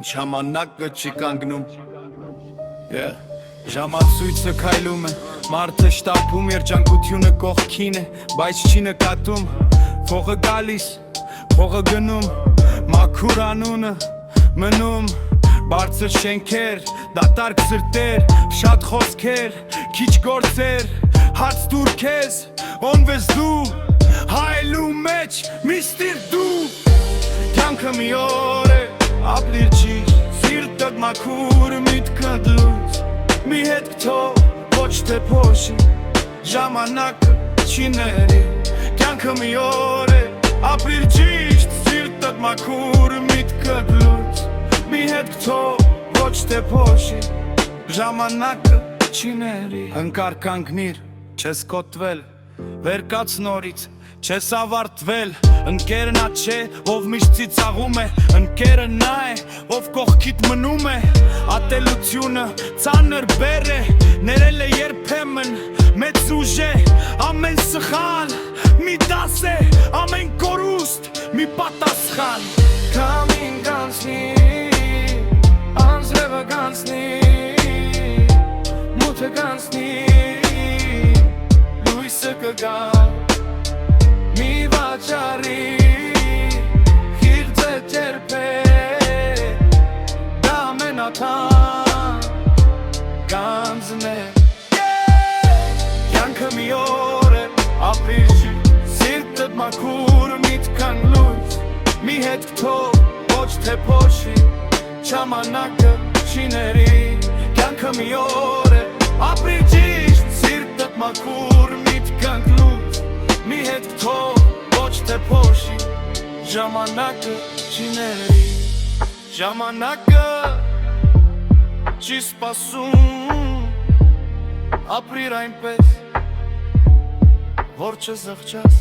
Ժամանակը չի կանգնում Ժամացույցը քայլում է Մարդը շտապում երջանկությունը կողքին է Բայց չի նկատում Փողը գալիս, փողը գնում Մաքուր անունը մնում Բարձր շենքեր, դատարկ սրտեր Շատ խոսքեր, քիչ գործեր Հարց դուր քեզ, ոնվես դու Հայելու մեջ, միստիր դու Կյանքը մի օր է, ապրիր ճիշտ Սիրտդ մաքուր միտքը դլուց Մի հետ կթող, ոչ թե փոշի Ժամանակը չի ների Կյանքը մի օր է, ապրիր ճիշտ Սիրտդ մաքուր միտքը դլուց Մի հետ կթող, ոչ թե փոշի Ժամանակը չի ների Ընկար կանգնիր, չես կոտվել Վեր կաց նորից, չես ավարտվել Ընկերը նա չէ, ով միշտ ծիծաղում է Ընկերը նա է, ով կողքիդ մնում է Ատելությունը ծանր բեռ է Ներել է երբեմն մեծ ուժ է Ամեն սխալ մի դաս է Ամեն կորուստ մի պատասխան Քամին կանցնի, անձրևը կանցնի Մութը կանցնի, լույսը կգա Մի վաճարի, խիղձը ջերպե Դա մենաթան կանձն է Կյանքը մի օր է, ապրիր չի Սիրտդ մաքուր միտքան լույս Մի հետ կթող, ոչ թե փոշի Ժամանակը չի ների Կյանքը մի օր է, ապրիր ճիշտ Սիրտդ մաքուր միտքան լույս Մի հետ կթող, ոչ թե փոշի Ժամանակը չի ների Ժամանակը չի սպասում Ապրիր այնպես, որ չզղջաս